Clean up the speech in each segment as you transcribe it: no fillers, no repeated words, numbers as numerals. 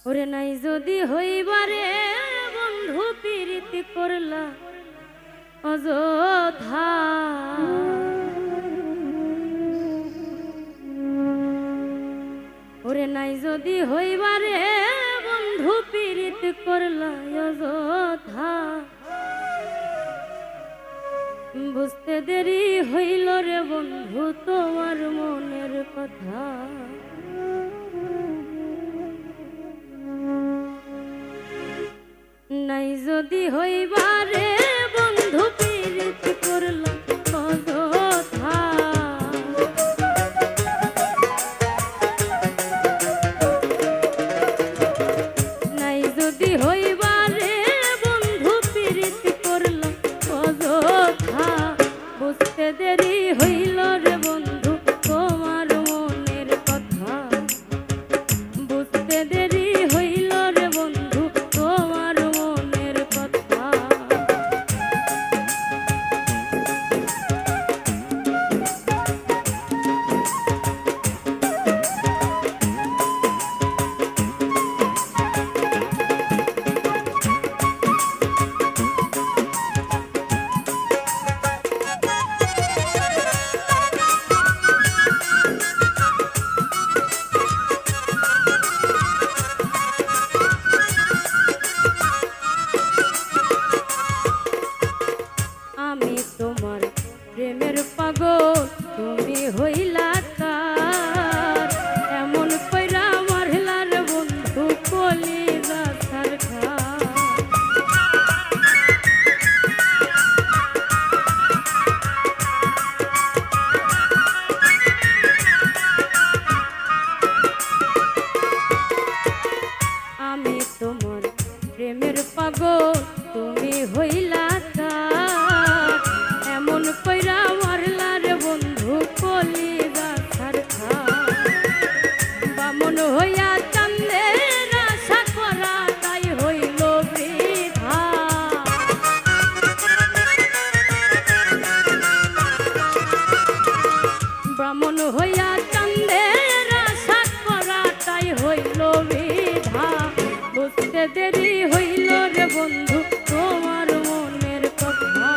ওরে নাই যদি হইবারে বন্ধু প্রীতি করলা অযথা, ওরে নাই যদি হইবারে বন্ধু প্রীতি করলা অযথা, বুঝতে দেরি হইল রে বন্ধু তোমার মনের কথা। নাই যদি হইবারে বন্ধু প্রীতি করলা অযথা, নাই যদি হইবারে বন্ধু প্রীতি করলা অযথা, বুঝতে দেরি হইল রে বন্ধু তোমার মনের কথা, বুঝতে দেরি হইল রে বন্ধু তোমার মনের কথা। আমি তোমার প্রেমের পাগল তুমি হইলা কার, এমন কইরা মারলার বন্ধু কলিজা ছারখা। আমি তোমার প্রেমের পাগল তুমি হইলা কার, এমন কইরা মারলা রে বন্ধু কলিজা ছারখা। বামন হইয়া চান্দের আশা করা তাই হইল বৃথা, ব্রাহ্মণ হইয়া চান্দের আশা করা তাই হইল বৃথা, বুঝতে দেরি হইল রে বন্ধু তোমার মনের কথা,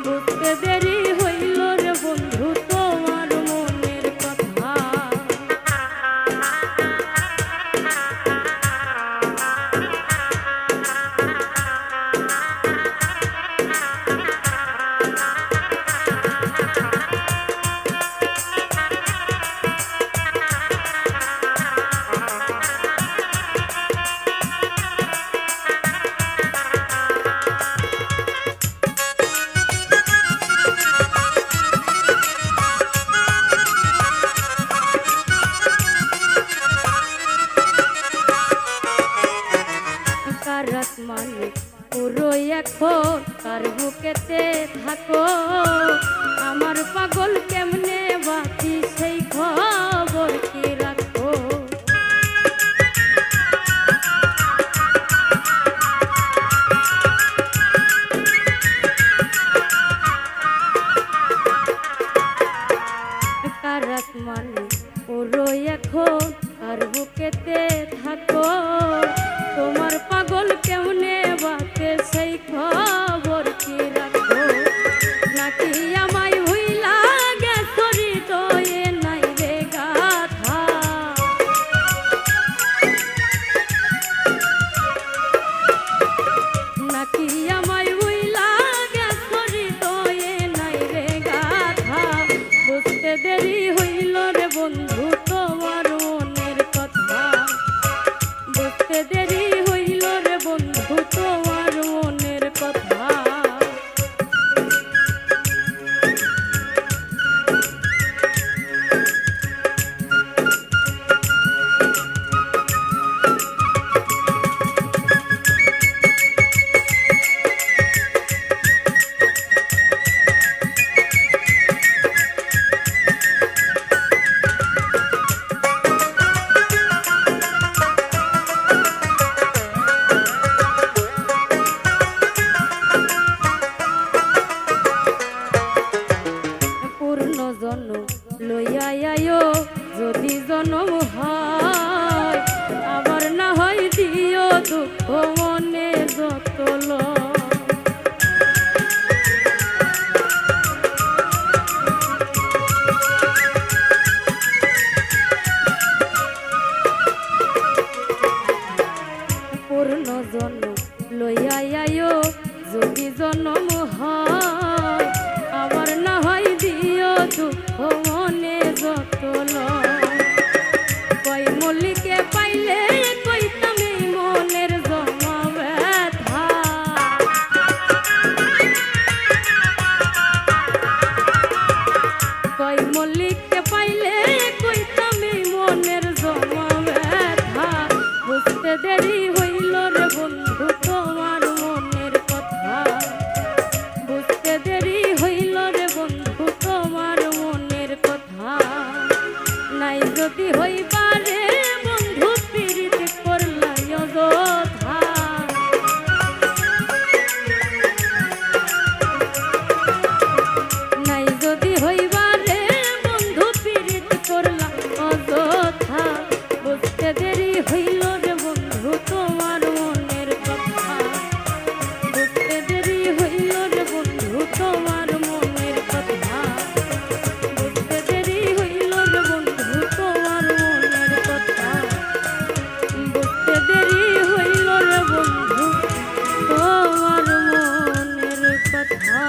বুঝতে দেরি হইল রে বন্ধু তোমার মনের কথা। মানে পুরো এখন তার বুকেতে থাকো, আমার পাগল কেমনে বাকি সেই খবর কি রাখো। কারাত মানে পুরো এখন তার বুকেতে থাকো, তোমার পাগল কেমনে বাকে সেই খবর কি রাখো। নাকি আমায় হইলা গেছো হৃদয়ে নাই রে গাথা, নাকি আমায় হইলা গেছো হৃদয়ে নাই রে গাথা, বুঝতে দেরি হইল রে বন্ধু তোমার মনের কথা, জন্ম লইয়া আইও যদি জন্ম হয় আবার না হয় দিও দুঃখ মনে যত লয় কই মল্লিকে পাইলে কইতাম এই মনের জমা ব্যথা কই মল্লিকে পাইলে কইতাম এই মনের জমা ব্যথা বুঝতে দেরি হইল রে বন্ধু তোমার মনের কথা বুঝতে দেরি হইল রে বন্ধু তোমার মনের কথা নাই যদি হইবারে বন্ধু পীড়িত করলাই অযথা নাই যদি হইবারে বন্ধু পীড়িত করলা অযথা বুঝতে দেরি হইল রে বন্ধু তোমার মনের কথা বুঝতে দেরি হইল রে বন্ধু তোমার মনের কথা বুঝতে দেরি হইল রে বন্ধু তোমার মনের কথা বুঝতে দেরি হইল রে বন্ধু তোমার মনের কথা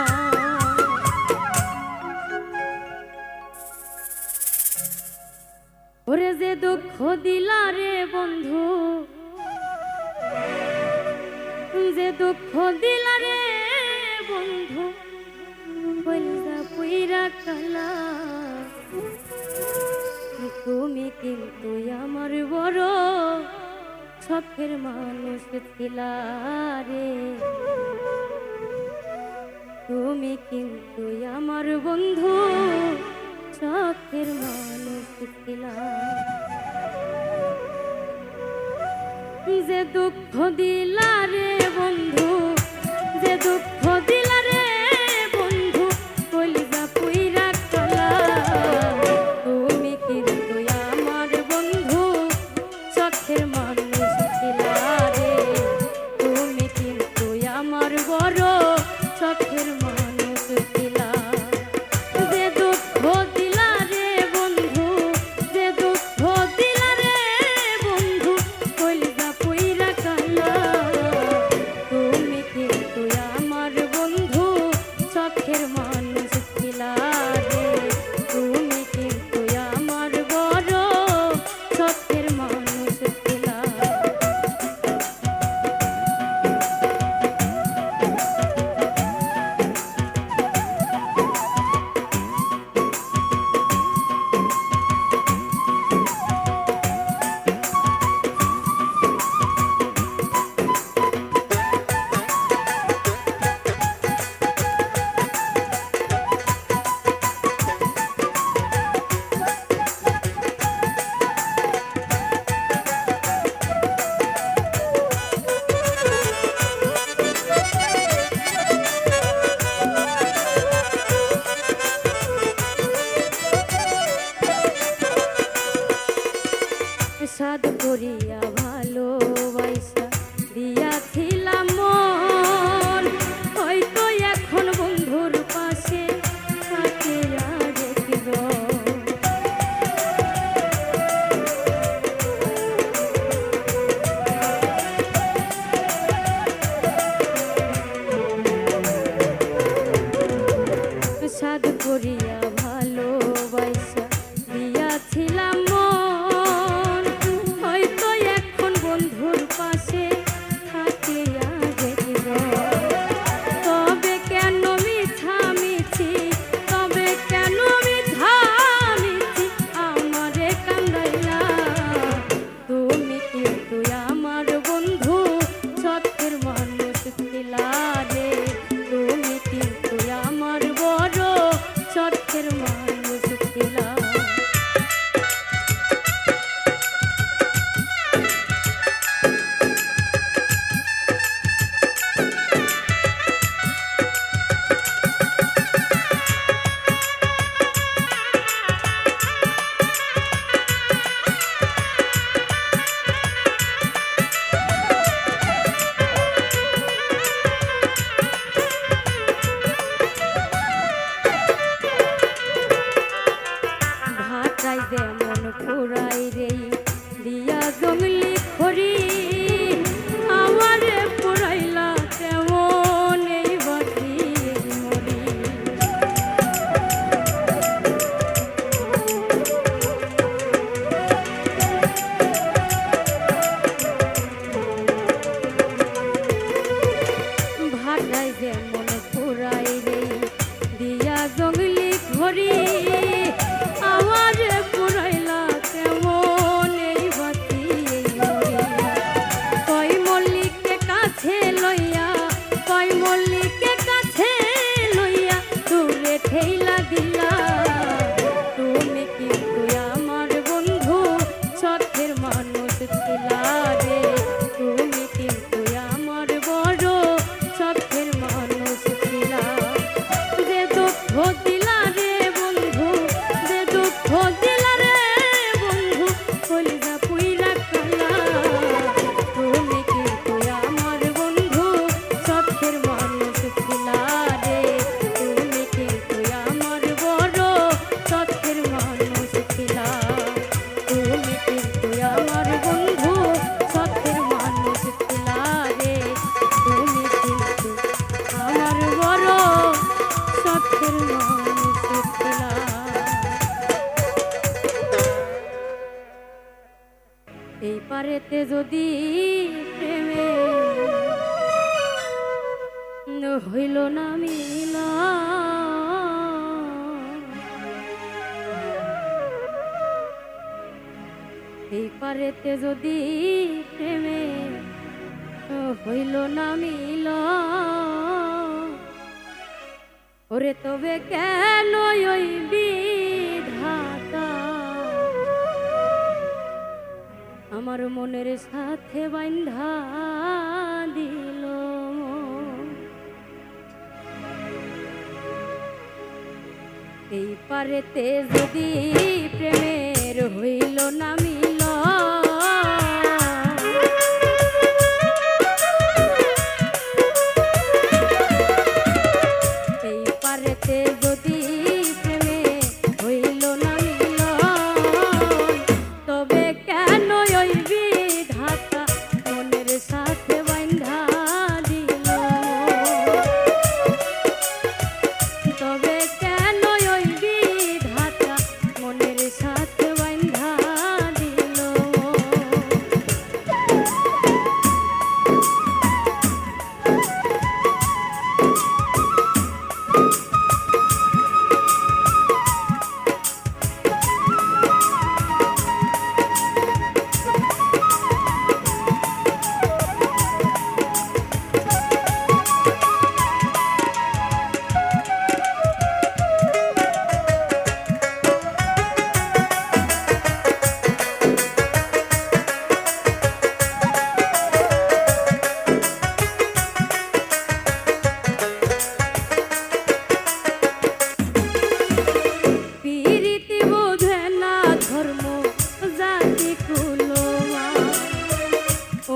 ওরে যে দুঃখ দিলা রে বন্ধু যে দুঃখ দিলা রে বন্ধু বলদা পুইরা কালা তুমি কিন্তু আমার বড় শখের মানুষ ছিলা রে তুমি কিন্তু আমার বন্ধু শখের মানুষ ছিলা যে দুঃখ দিলা রে বন্ধু যে দুঃখ দিলা রে বন্ধু কলিজা পুইরা কালা তুমি কিন্তু আমার বন্ধু শখের মানুষ ছিলা রে তুমি কিন্তু আমার বড় শখের মানুষ ছিলা যে দুঃখ দিলা রে বন্ধু যে দুঃখ দিলা রে বন্ধু কলিজা পুইরা কালা তুমি কিন্তু আমার বন্ধু শখের মানুষ ছিলা রে তুমি কিন্তু আমার বড় শখের মানুষ ছিলা সাদ করিয়া ভালোবাসা দিয়াছিলাম মন হয়তো এখন বন্ধুর পাশে থাকে আর একজন সাদ করিয়া ভালোবাসা দিয়াছিলাম মন হয়তো এখন বন্ধুর পাশে থাকে আর একজন তবে কেন মিছামিছি তবে কেন মিছামিছি আমারে কান্দাইলা তুমি কিন্তু আমার বন্ধু শখের মানুষ ছিলা রে তুমি কিন্তু আমার বড় শখের মানুষ ছিলা পারেতে যদি প্রেমে হইল না মিলা, এই পারেতে যদি প্রেমে হইল না মিলা, ওরে তবে কেন ওই বিধাতা আমার মনের সাথে বান্ধা দিল। এই পারেতে যদি প্রেমের হইল না মিল, এই পারেতে যদি প্রেমে হইল না মিল, তবে কেন ওই বিধাতা মনের সাথে বান্ধা দিল, তবে কেন ওই বিধাতা মনের সাথে বান্ধা দিল।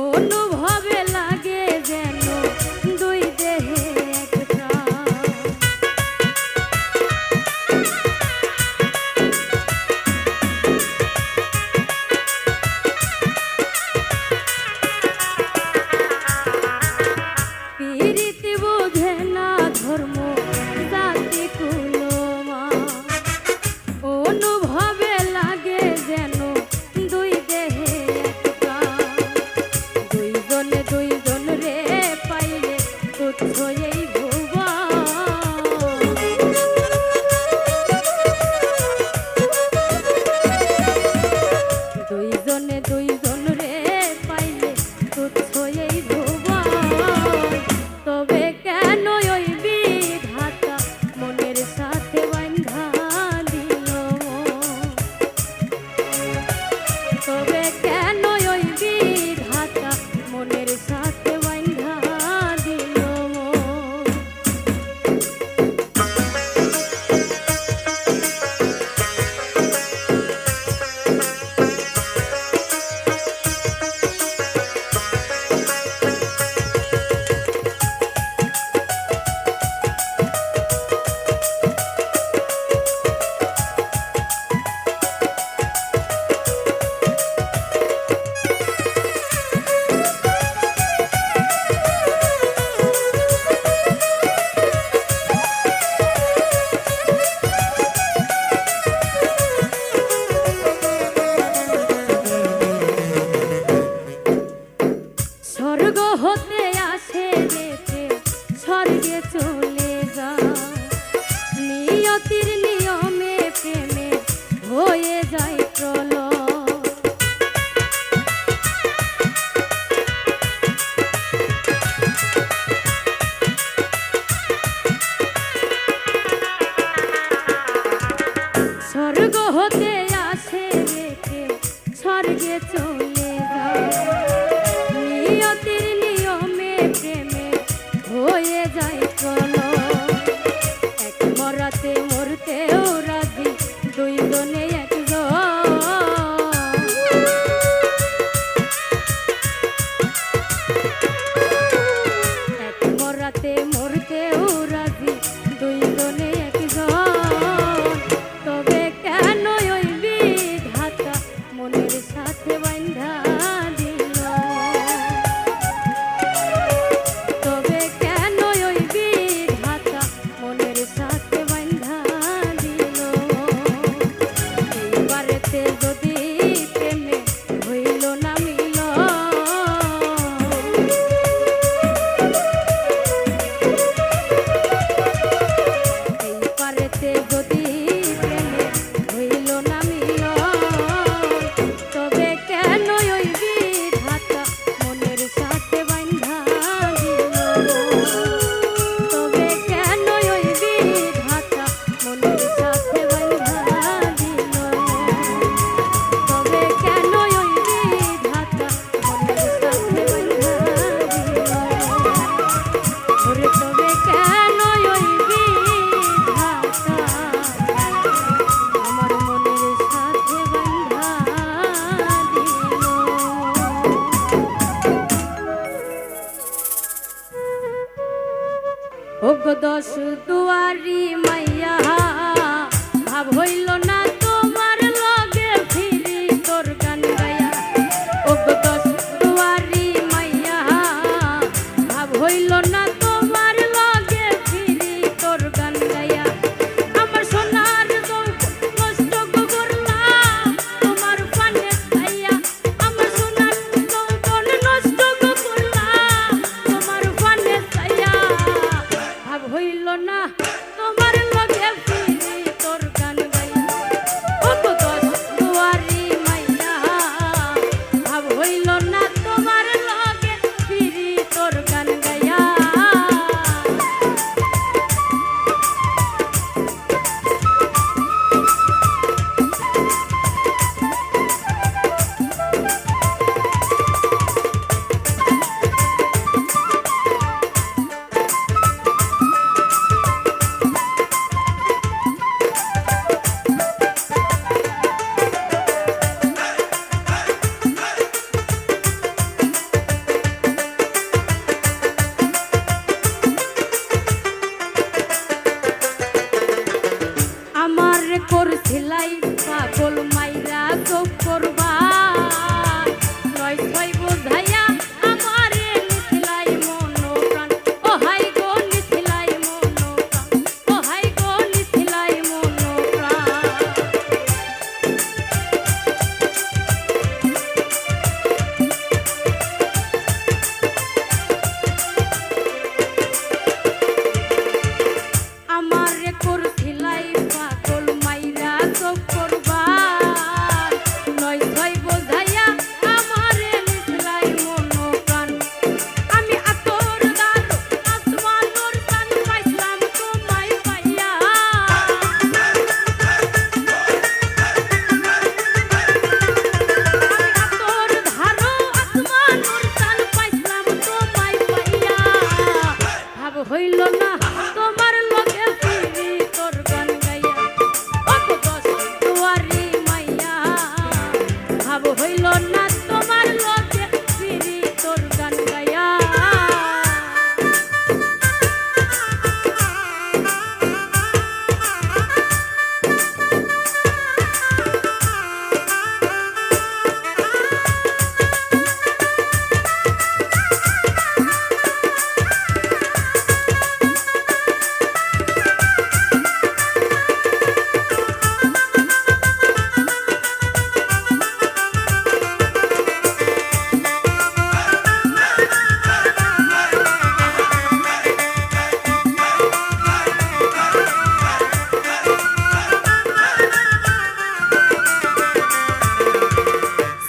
অনুভবে লাগে যেন দুই দেহে এক প্রাণ, প্রীতি বোঝে না ধর্ম জাতি কুলমা, অনুভবে লাগে যেন দুই দেহে এক প্রাণ, দুইজনে দুইজন রে পাইলে তুচ্ছ এই ভুবন, দুইজনে দুইজন রে পাইলে তুচ্ছ এই ভুবন, তবে কেন ওই বিধাতা মনের সাথে বান্ধা দিল, তবে কেন ওই বিধাতা মনের সাথে বান্ধা দিল। স্বর্গ হতে আসে যেতে স্বর্গে চলে যায়, নিয়তির নিয়মে প্রেমে হয়ে যায় প্রলয়, স্বর্গ হতে আসে যেতে স্বর্গে চলে যায়, নিয়তির নিয়ম দশ দুয়ারি মাইয়া ভাব হইল না তোমার লগে ফিরি তোর গান গাইয়া। ও গো দশ দুয়ারি মাইয়া ভাব হইল না তোমার লগে ফিরি তোর গান গাইয়া। আমার সোনার নষ্ট করলাম তোমার পানে খাইয়া। আমার সোনার নষ্ট করলাম তোমার পানে খাইয়া। ভাব হইল না তোমার লগে ফিরি তোর গান গাইয়া। ও গো দশ দুয়ারি মাইয়া ভাব হইল না তোমার লগে ফিরি তোর গান গাইয়া। আমার করছিলাই পাগল মাইরা চোখ করবা নয় ছয় বোঝাইয়া আমারে নিছিলাই মন প্রাণ। ও হাই গো নিছিলাই মন প্রাণ। ও হাই গো নিছিলাই মন প্রাণ। আমারে করছিলাই পাগল মাইরা চোখ করবা নয় ছয় বোঝাইয়া আমারে নিছিলাই মন প্রাণ। আমি আতর দার আসমানোর চান পাইলাম তোমায় পাইয়া। আমি আতর ধারো আসমানোর চান পাইলাম তোমায় পাইয়া। ভাব হইল না তোমার লগে ফিরি তোর গান গাইয়া। ও গো দশ দুয়ারি মাইয়া ভাব হইল না তোমার লগে ফিরি তোর গান গাইয়া।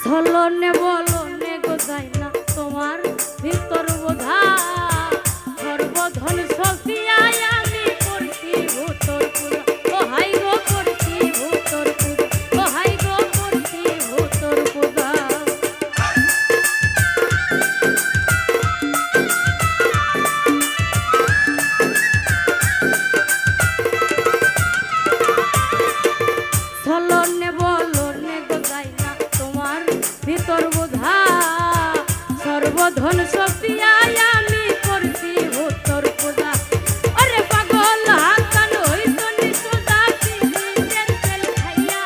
ছলনে বলনে গোজাই না তোমার ভিতর বোঝা। সর্বধন সফিয়ায় আমি করছি ভূতর পূজা। ও হাই গো করছি ভূতর পূজা। ও হাই গো করছি ভূতর পূজা। ছলনে বলনে গোজাই না তোমার ভিতর বোঝা। সর্বধন সফিয়ায় আমি করছি ভূতর পূজা। ওরে পাগল হাসান হইতো নিশোদা পিরিতের তেল খাইয়া।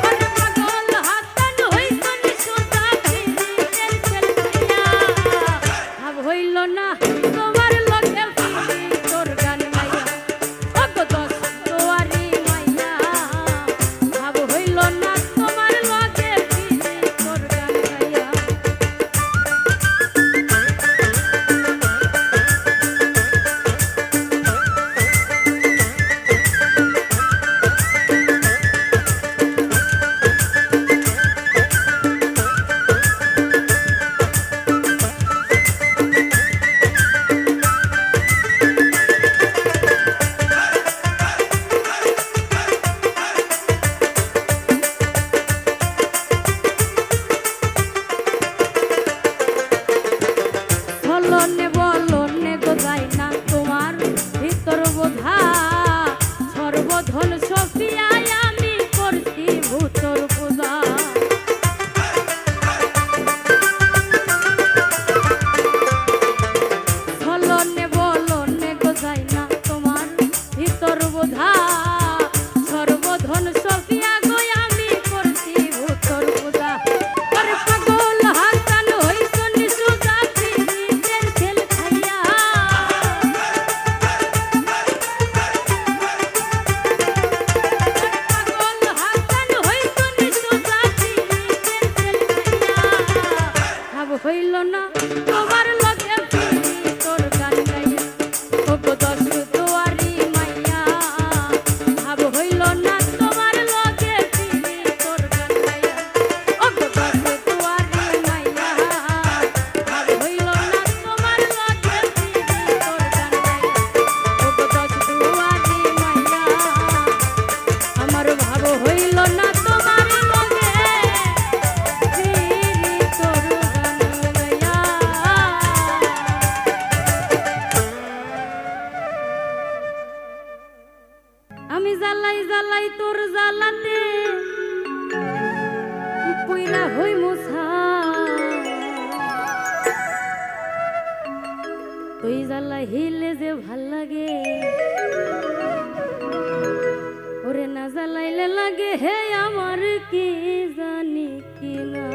ওরে পাগল হাসান হইতো নিশোদা পিরিতের তেল খাইয়া। ভাব হইল না তোমার লগে ফিরি তোর গান গাইয়া। ও গো দশ দুয়ারি মাইয়া ভাব হইল না তোমার লগে ফিরি তোর গান গাইয়া। জ্বালাইলে যে ভাল লাগে, ওরে না জ্বালাইলে লাগে হে আমার কি জানি কি না।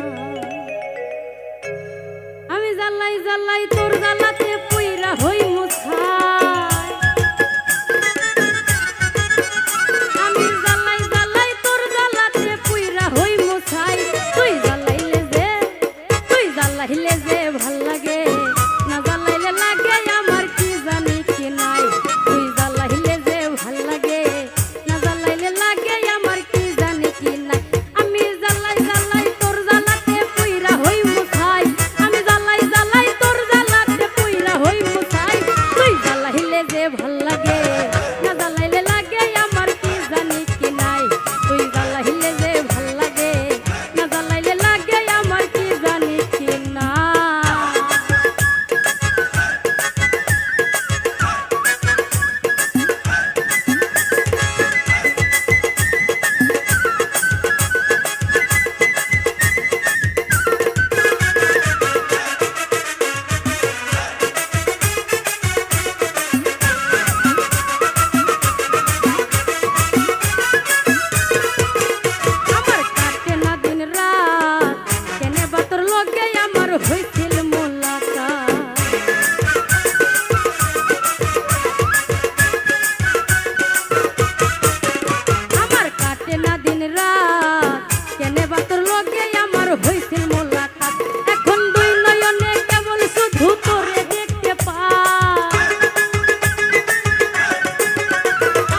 আমি জ্বালাই জ্বালাই তোর জ্বালাতে পুইরা হই মুছাই, আমি জ্বালাই জ্বালাই তোর জ্বালাতে পুইরা হই মুছাই। তুই জ্বালাইলে যে ভাল লাগে, না জ্বালাইলে লাগে আমার কি জানি কি নাই। তুই জ্বালাইলে যে ভাল লাগে, না জ্বালাইলে লাগে আমার কি জানি কি নাই। আমি জ্বালাই জ্বালাই তোর জ্বালাতে পুইরা হই মুছাই, আমি জ্বালাই জ্বালাই তোর জ্বালাতে পুইরা হই মুছাই। তুই জ্বালাইলে যে ভাল লাগে, না জ্বালাইলে লাগে আমার কি জানি কি নাই। তুই জ্বালাইলে যে ভাল লাগে, না জ্বালাইলে লাগে আমার কি জানি কি না। হইছিল মোলাকাত, আমার কাটে না দিন রাত, কেনে বা তোর লগে আমার হইছিল মোলাকাত। এখন দুই নয়নে কেবল শুধু তোরে দেখতে পাই,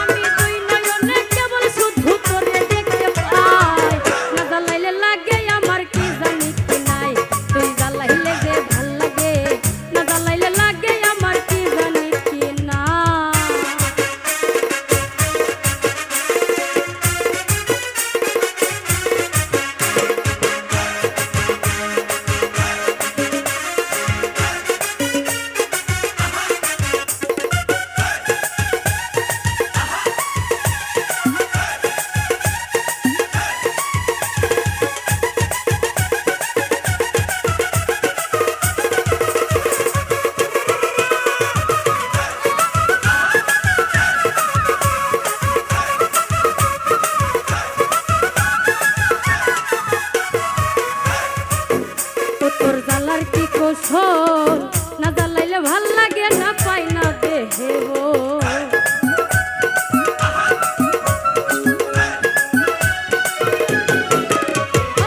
আমি দুই নয়নে কেবল শুধু তোরে দেখতে পাই। না জ্বালাইলে লাগে আমার কি জানি কি নাই। তুই জ্বালাইলে যে ভাল লাগে, না জ্বালাইলে লাগে আমার কি জানি কি না। তোর জ্বালার কি কৌশল, না জ্বালাইলে ভাল লাগে না পাই না দেহে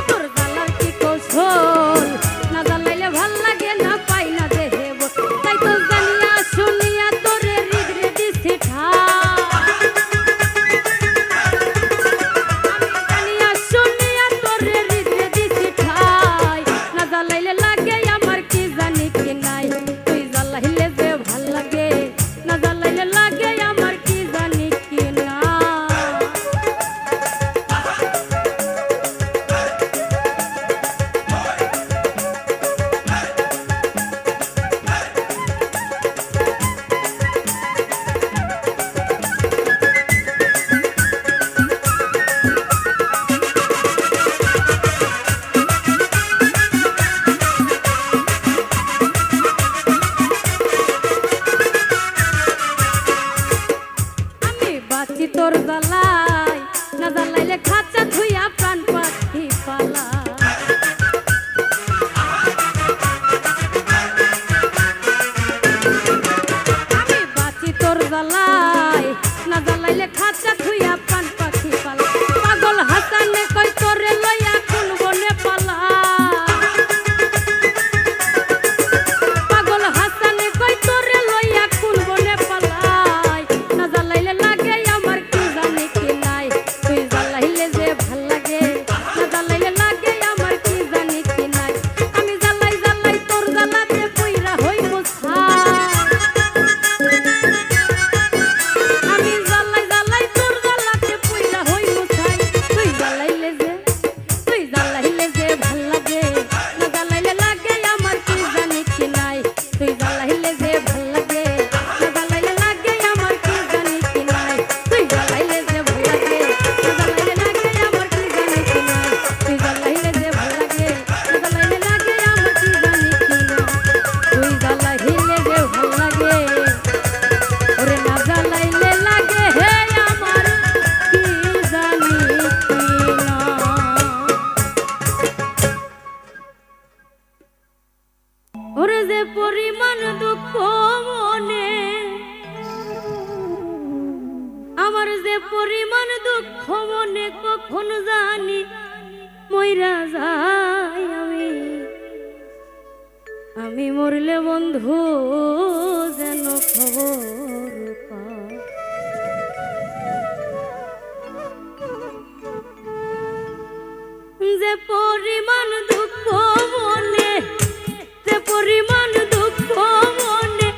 তোর জ্বালার কি কৌশল, না জ্বালাইলে ভাল লাগে না পাই না দেহে। তাই তো জানিয়া শুনিয়া তোরে হৃদয়ে দিছি ঠাই, জানিয়া শুনিয়া তোরে হৃদয়ে দিছি ঠাই। না জ্বালাইলে লাগে আমার কি জানি কি নাই। কখন জানি মইরা যাই আমি মরলে বন্ধু যেন খবর পায়। যে পরিমাণ দুঃখ মনে, যে পরিমাণ দুঃখ মনে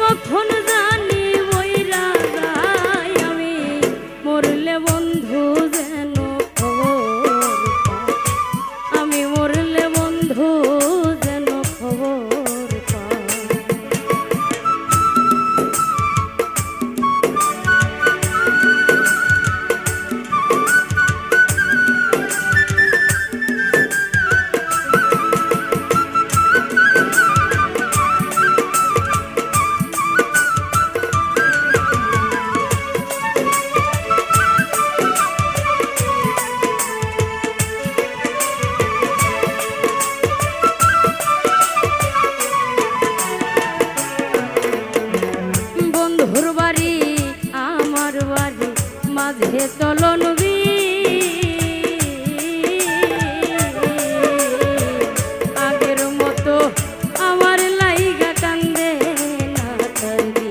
কখন জানি মইরা যাই আমি মরলে বন্ধু যেন খবর পায়। আমি মরলে বন্ধু যেন খবর পায়। বন্ধুর বাড়ি আমার বাড়ি মাঝে চলন আগের মতো আমার লাইগা কান্দে না তারি।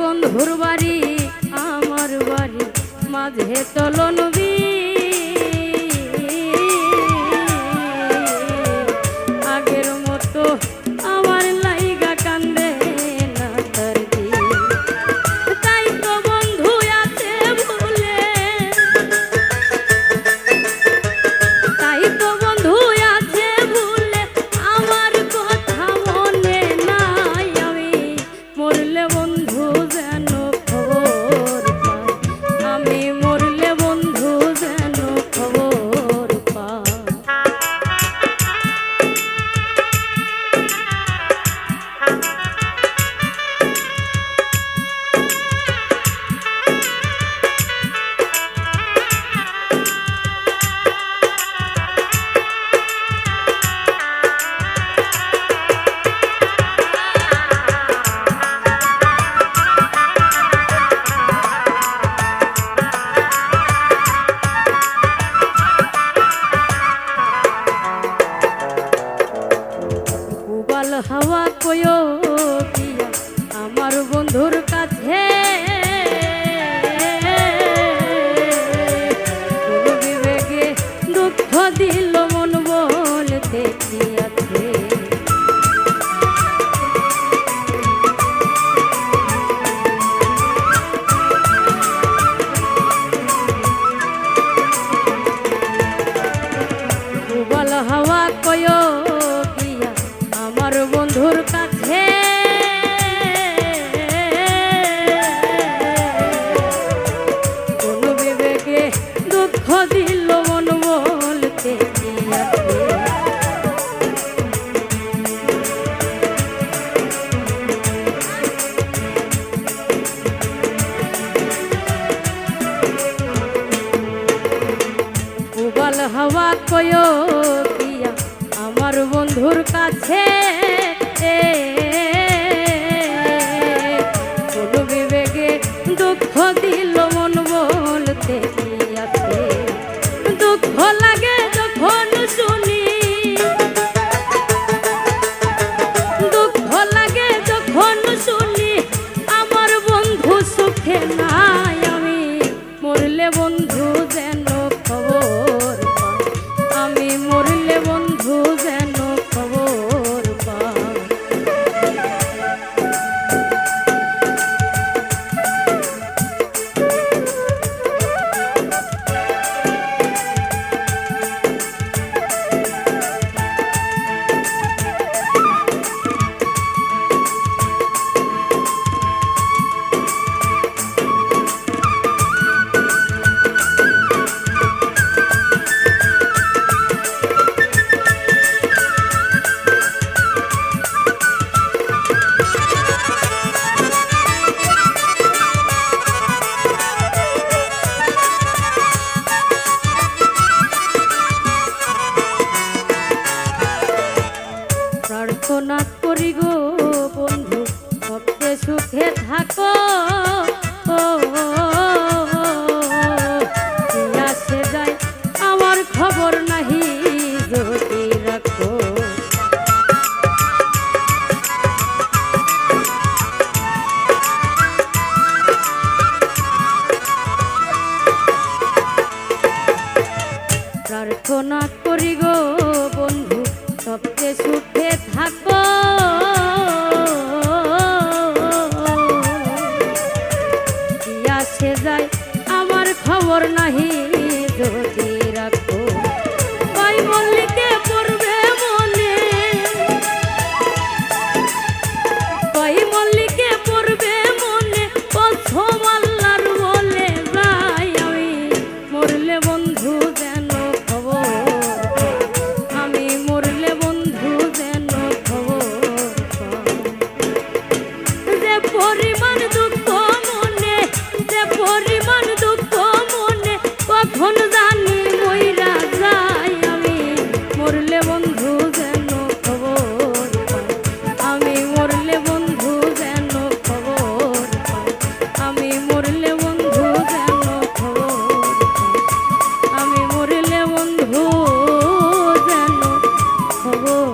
বন্ধুর বাড়ি আমার বাড়ি মাঝে চলন আগের মতো আমার লাইগা কান্দে না তার দিন। তাই তো বন্ধু আছে ভুলে, তাই তো বন্ধু আছে ভুলে আমার কথা মনে নাই আমি মরলে বন্ধু যেন খবর পায়। আমি মরলে বন্ধু যেন খবর পায়। উবাল হাওয়া কয়ো পিয়া আমার বন্ধুর কাছে, কোন বিবেকে দুঃখ দিল মন বলতে কি আছে। উবাল হাওয়া কয়ো পিয়া আমার বন্ধুর কাছে, কোন বিবেকে দুঃখ দিল মন বলতে কি আছে। উবাল হাওয়া কয়ো পিয়া আমার বন্ধুর কাছে, কোন বিবেকে দুঃখ দিল মন বলতে কি আছে। দুঃখ লাগে যখন শুনি, দুঃখ লাগে যখন শুনি আমার বন্ধু সুখে নাই আমি মরলে বন্ধু যেন খবর পায়। আমি মরলে বন্ধু যেন খবর পায়। প্রার্থনা করি গো বন্ধু সবচে সুখে থাকো আসে যায় আমার খবর নাহি যদি রাখো প্রার্থনা করি গো বন্ধু সবচেয়ে সুখে থাকো আসে যায় আমার খবর নাহি যদি রাখো ভাই মল্লিকে পড়বে মনে ভাই মল্লিকে পড়বে মনে প্রথম আল্লাহর বলে যাই আমি মরলে বন্ধু যেন আমি মরলে বন্ধু যেন যে পরিমাণ দুঃখ মনে যে পরিমাণ দুঃখ মনে কখন জানি মইরা যাই আমি মরলে বন্ধু যেন খবর আমি মরলে বন্ধু যেন খবর আমি মরলে বন্ধু যেন খবর আমি মরলে বন্ধু যেন খবর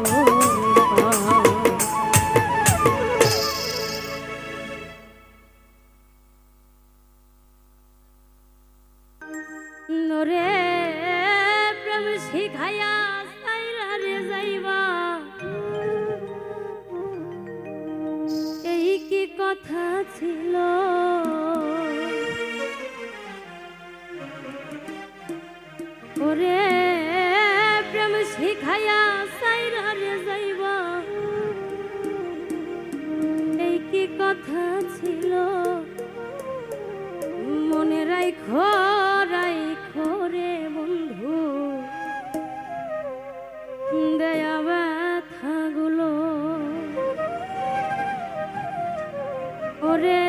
নরে প্রেম শিখাইয়া সাইরা রে যাইবা এই কি কথা ছিল ওরে প্রেম শিখাইয়া সাইরা রে যাইবা এই কি কথা ছিল মনে রাখো রাখো রে বন্ধু দেয়া ব্যথাগুলো ওরে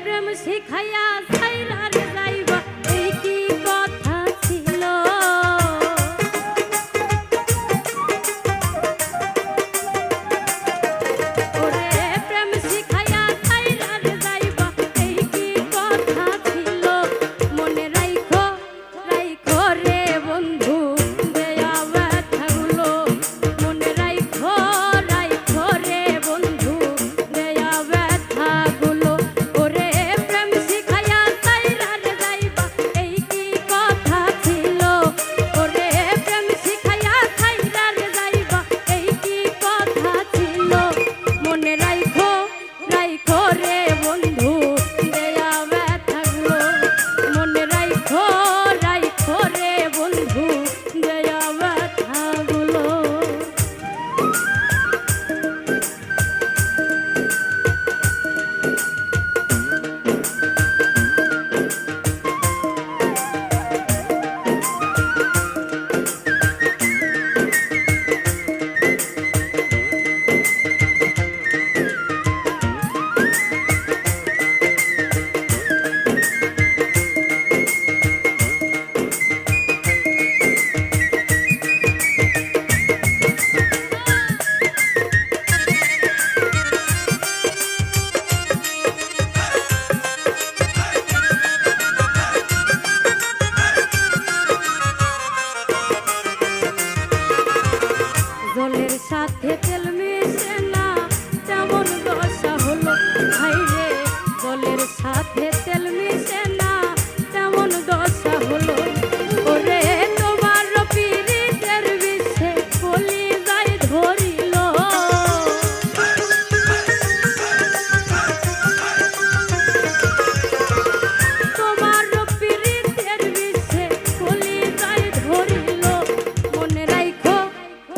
প্রেম শিখাইয়া সাইরা রে যাইবা এই কি কথা ছিল ওরে প্রেম শিখাইয়া সাইরা রে যাইবা এই কি কথা ছিল মনে রাখো রাখো রে বন্ধু দেয়া ব্যথাগুলো মনে রাখো রাখো রে বন্ধু দেয়া ব্যথাগুলো ওরে প্রেম শিখাইয়া সাইরা রে যাইবা এই কি কথা ছিল ওরে প্রেম শিখাইয়া সাইরা রে যাইবা এই কি কথা ছিল মনে রাখো রাখো রে বন্ধু দেয়া ব্যথাগুলো মনে রাখো রাখো রে বন্ধু দেয়া ব্যথাগুলো জলের সাথে তেল মিশে না তেমন দশা হলো ভাই রে জলের সাথে তেল মিশে না তেমন দশা হলো ওরে তোমার পীড়িতের বিষে কলি যায় ধরিল তোমার পীড়িতের বিষে কলি যায় ধরিল মনে রাখো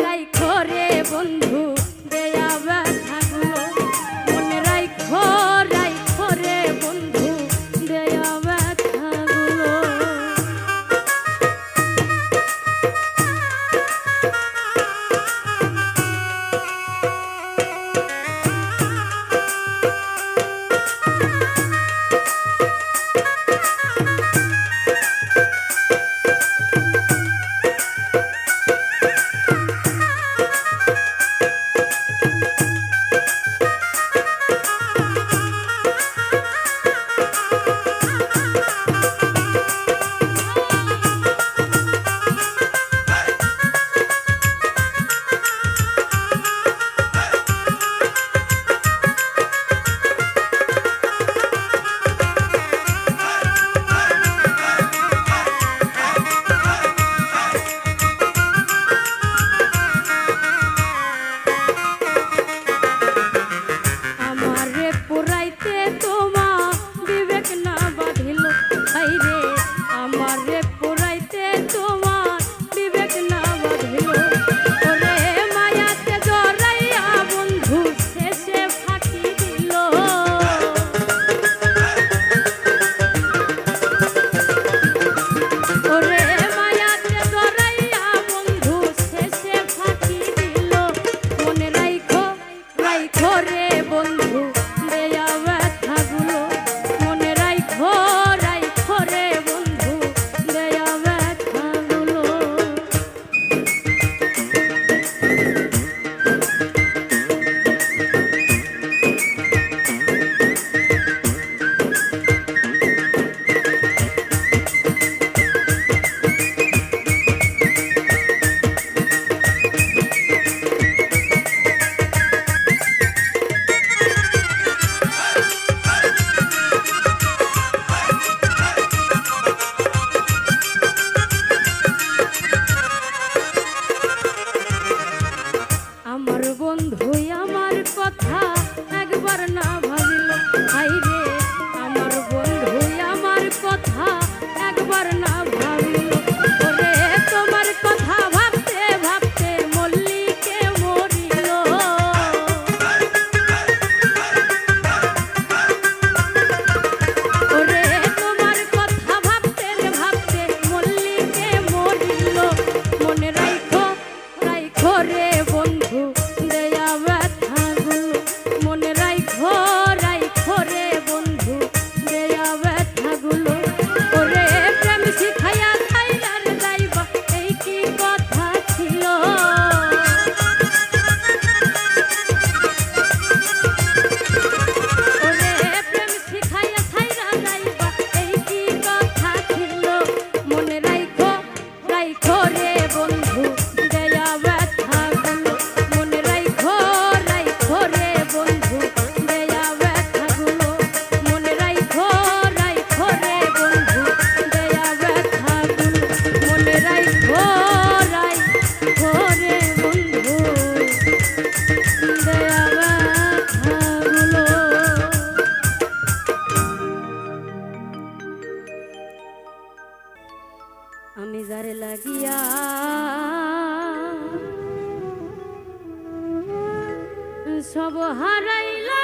রাখো রে বন্ধু দেয়া ব্যথাগুলো মনে রাখো রাখো রে বন্ধু দেয়া ব্যথাগুলো আমার বন্ধু আমার কথা একবার না ভাবিল, হাইরে আমার বন্ধু আমার কথা একবার না ভাবিল। ওরে তোমার কথা ভাবতে ভাবতে মল্লিকে মরিল। ওরে তোমার কথা ভাবতে ভাবতে মল্লিকে মরিল। মনে রাইখো রাইখো রে বন্ধু দেয়া ব্যথাগুলো, মনে রাইখো রাইখো রে বন্ধু দেয়া ব্যথাগুলো। ওরে প্রেম শিখাইয়া ছাইরার যাইবা এই কি কথা ছিল। ওরে প্রেম শিখাইয়া ছাইরা যাইবা এই কি কথা ছিল। মনে রাইখো রাইখো রে বন্ধু দেয়া ব্যথাগুলো, মনে রাইখো রাইখো রে বন্ধু দেয়া ব্যথাগুলো, মনে রাইখো রাইখো রে বন্ধু দেয়া ব্যথাগুলো, মনে রাইখো রাইখো রে বন্ধু দেয়া ব্যথাগুলো। আমি যারে লাগিয়া সব হারাইলা,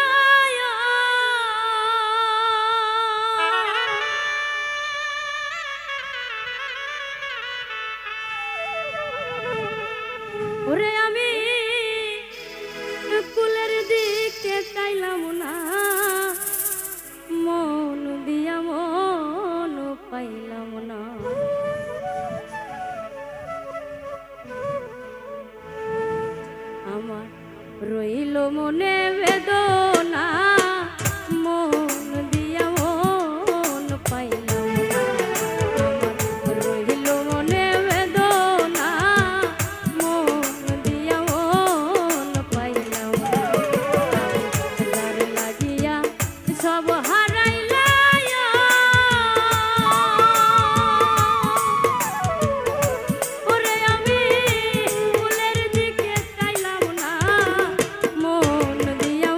ওরে আমি কুলের দিকে চাইলাম না, মন দিয়া মন পাইলাম না। আমার রইল মনে বেদনা, মন দিয়া মন পাইলাম না। আমার রইল মনে বেদনা, মন দিয়া মন পাইলাম না। যার লাগিয়া সব হারাইলা, ওরে আমি ফুলের দিকে চাইলাম না, মন দিয়া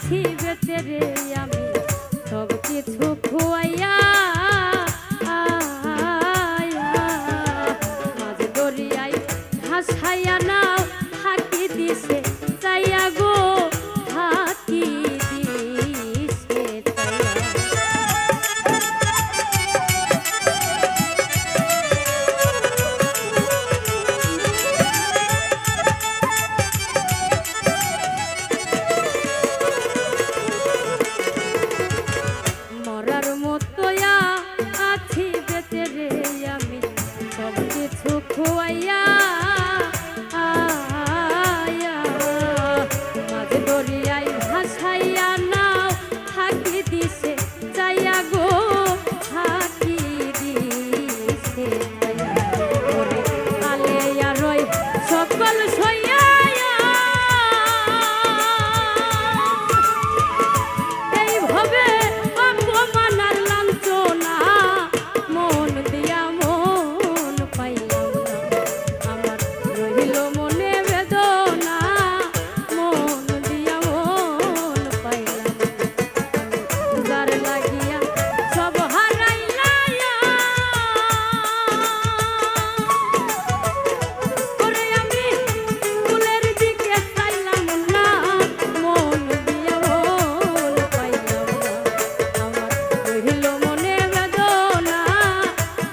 আছি বেঁচে রে আমি সব কিছু খুয়াইয়া মাঝ দরিয়ায় ভাসাইয়া নাও থাকি দিছে চাইয়া গো থাকি দিছে মরার মতোয়া আছি বেঁচে রে আমি সব কিছু খুয়াইয়া মাঝ দরিয়ায় ভাসাইয়া নাও থাকি দিছে চাইয়া গো থাকি দিছে ওরে আলেয়া রয় সকল সইয়া এইভাবে অপমানার লাঞ্ছনা মন দিয়া মন পাইলাম না আমার রহিল মনে বেদনা মন দিয়া মন পাইলাম যার লাগিয়া সব হারাইলায়া ওরে আমি ফুলের দিকে চাইলাম না মন দিয়া মন পাইলাম না আমার রহিল মনে বেদনা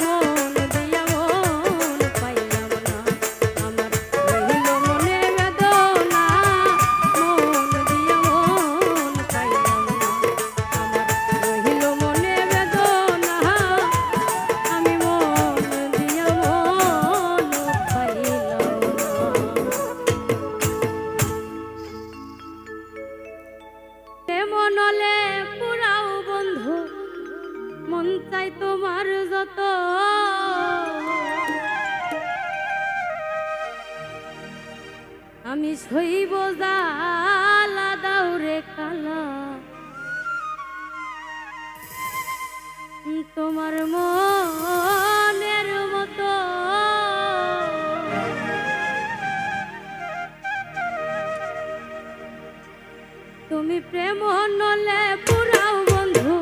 মন দিয়া মন পাইলাম না আমার রহিল মনে বেদনা মন দিয়া মন পাইলাম না আমার রহিল মনে বেদনা আমি মন দিয়া মন পাইলাম না মনলে পুরাও বন্ধু মন চাই তোমার যত আমি সইব জালা দাউরে কালা তোমার মনের মতো তুমি প্রেম নলে পুরাও বন্ধু